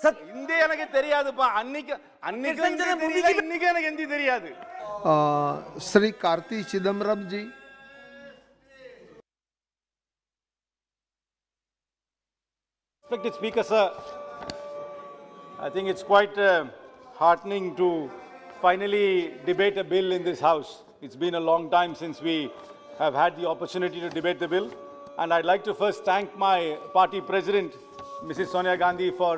Hindi எனக்கு தெரியாதுப்பா. அன்னைக்கு இன்னைக்கு எனக்கு ஹிந்தி தெரியாது. Sri Karti Chidambaram ji. Respected Speaker, sir, I think it's quite heartening to finally debate a bill in this House. It's been a long time since we have had the opportunity to debate the bill. And I'd like to first thank my party president, Mrs. Sonia Gandhi, for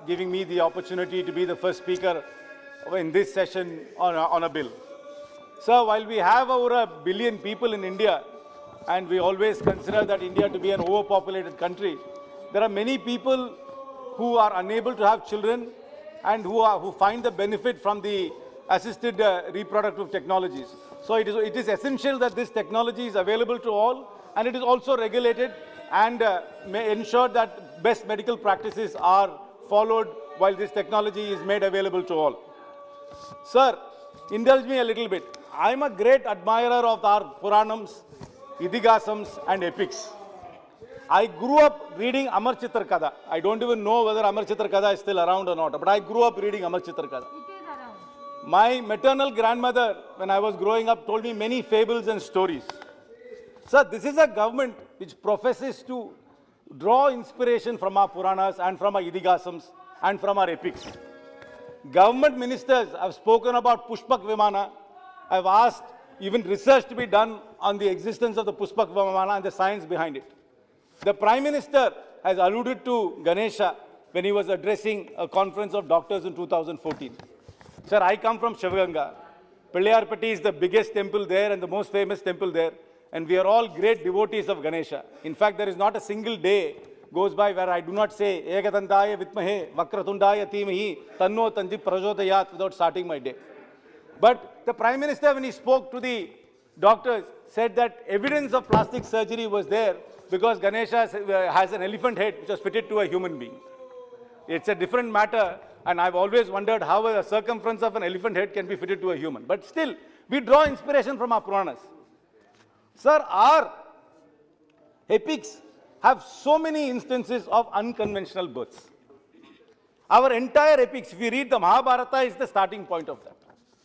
giving me the opportunity to be the first speaker in this session on a bill. Sir, while we have over 1 billion people in India, and we always consider that India to be an overpopulated country, there are many people who are unable to have children and who find the benefit from the assisted reproductive technologies. So it is essential that this technology is available to all, and it is also regulated and may ensure that best medical practices are followed while this technology is made available to all. Sir, indulge me a little bit. I am a great admirer of our Puranams, Idihasams and epics. I grew up reading Amar Chitra Kada. I don't even know whether Amar Chitra Kada is still around or not, but I grew up reading Amar Chitra Kada. My maternal grandmother, when I was growing up, told me many fables and stories. Sir, this is a government which professes to draw inspiration from our Puranas and from our Idihasams and from our epics. Government ministers have spoken about Pushpak Vimana. I've asked even research to be done on the existence of the Pushpak Vimana and the science behind it. The Prime Minister has alluded to Ganesha when he was addressing a conference of doctors in 2014. Sir, I come from Shivaganga. Pilliyarpatti is the biggest temple there and the most famous temple there. And we are all great devotees of Ganesha. In fact, there is not a single day goes by where I do not say, Ekatandaya Vitmahe, Vakratundaya Thimahi, Tanno Tanji Prajodayat without starting my day. But the Prime Minister, when he spoke to the doctors, said that evidence of plastic surgery was there because Ganesha has an elephant head which was fitted to a human being. It's a different matter, and I've always wondered how a circumference of an elephant head can be fitted to a human. But still, we draw inspiration from our Puranas. Sir, our epics have so many instances of unconventional births. Our entire epics, if you read the Mahabharata, is the starting point of that.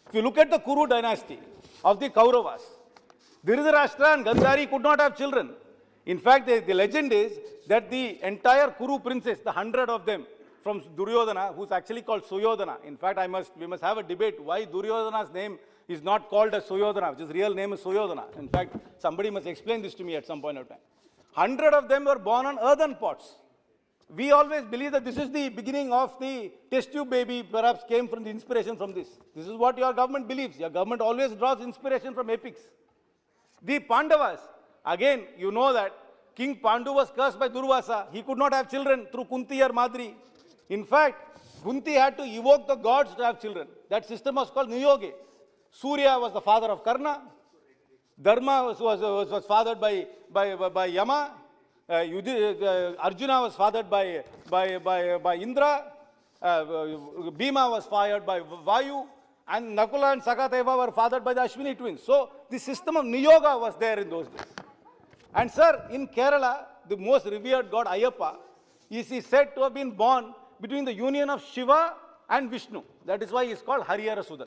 If you look at the Kuru dynasty of the Kauravas, Dhritarashtra and Gandhari could not have children. In fact, the legend is that the entire Kuru princes, the 100 of them, from Duryodhana, who's actually called Suyodhana. In fact, we must have a debate why Duryodhana's name is not called as Suyodhana, which his real name is Suyodhana. In fact, somebody must explain this to me at some point of time. 100 of them were born on earthen pots. We always believe that this is the beginning of the test tube baby, perhaps came from the inspiration from this. This is what your government believes. Your government always draws inspiration from epics. The Pandavas, again, you know that King Pandu was cursed by Durvasa. He could not have children through Kunti or Madri. In fact, Kunti had to evoke the gods to have children. That system was called Niyoge. Surya was the father of Karna. Dharma was fathered by Yama. Arjuna was fathered by Indra. Bhima was fathered by Vayu. And Nakula and Sakadeva were fathered by the Ashwini twins. So the system of Niyoga was there in those days. And sir, in Kerala, the most revered god Ayyappa is said to have been born between the union of Shiva and Vishnu. That is why he is called Harihara Sudan.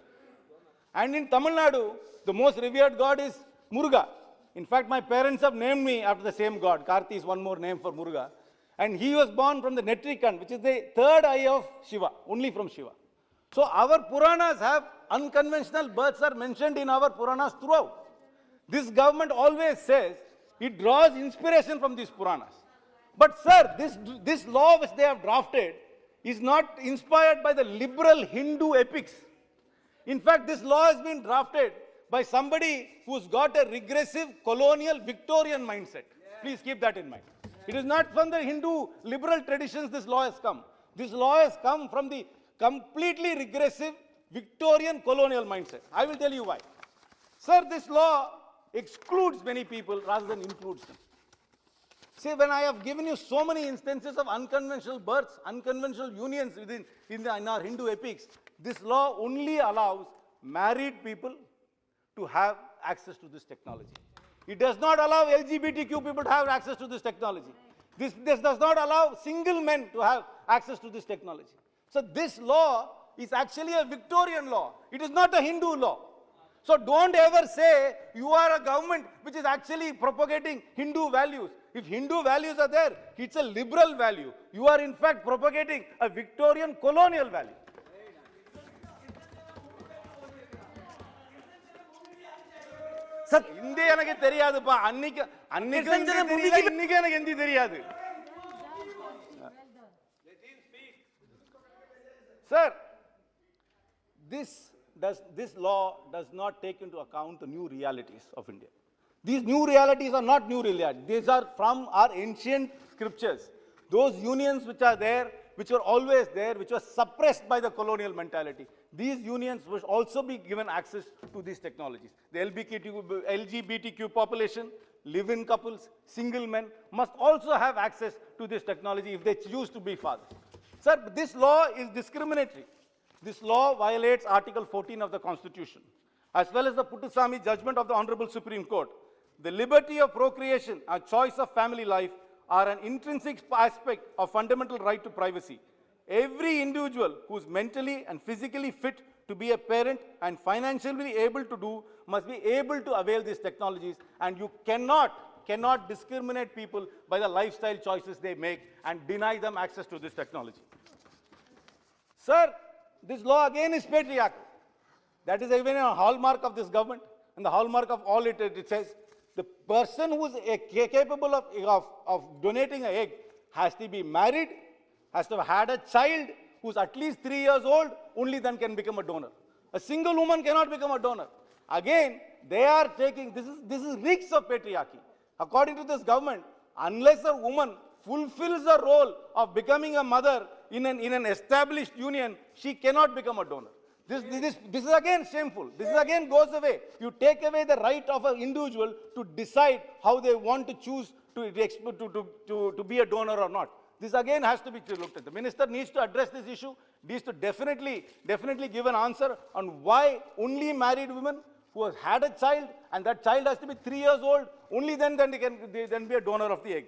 And in Tamil Nadu, the most revered god is Muruga. In fact, my parents have named me after the same god. Karti is one more name for Muruga. And he was born from the Netrikant, which is the third eye of Shiva, only from Shiva. So our Puranas have unconventional births are mentioned in our Puranas throughout. This government always says it draws inspiration from these Puranas. But sir, this law which they have drafted is not inspired by the liberal Hindu epics. In fact, this law has been drafted by somebody who's got a regressive colonial Victorian mindset. Please keep that in mind. It is not from the Hindu liberal traditions this law has come. This law has come from the completely regressive Victorian colonial mindset. I will tell you why. Sir, this law excludes many people rather than includes them. See, when I have given you so many instances of unconventional births, unconventional unions in our Hindu epics, this law only allows married people to have access to this technology. It does not allow LGBTQ people to have access to this technology. This does not allow single men to have access to this technology. So this law is actually a Victorian law. It is not a Hindu law. So don't ever say you are a government which is actually propagating Hindu values. If Hindu values are there, it's a liberal value. You are in fact propagating a Victorian colonial value. Sir, Hindi எனக்கு தெரியாதுப்பா. அன்னைக்கு இன்னைக்கு எனக்கு ஹிந்தி தெரியாது. Sir, this law does not take into account the new realities of India. These new realities are not new realities. These are from our ancient scriptures. Those unions which are there, which were always there, which were suppressed by the colonial mentality. These unions will also be given access to these technologies. The LGBTQ population, live-in couples, single men must also have access to this technology if they choose to be fathers. Sir, this law is discriminatory. This law violates Article 14 of the Constitution, as well as the Puttaswamy judgment of the Honorable Supreme Court. The liberty of procreation and choice of family life are an intrinsic aspect of fundamental right to privacy. Every individual who is mentally and physically fit to be a parent and financially able to do must be able to avail these technologies, and you cannot discriminate people by the lifestyle choices they make and deny them access to this technology. Sir, this law again is patriarchal. That is even a hallmark of this government, and the hallmark of all it says, the person who is capable of donating an egg has to be married, has to have had a child who is at least 3 years old, only then can become a donor. A single woman cannot become a donor. Again, they are taking, this is reeks of patriarchy. According to this government, unless a woman fulfills the role of becoming a mother in an established union, she cannot become a donor. This is again shameful. This is again goes away. You take away the right of an individual to decide how they want to choose to be a donor or not. This again has to be looked at. The minister needs to address this issue, needs to definitely give an answer on why only married women who has had a child, and that child has to be 3 years old, only then they can be a donor of the egg.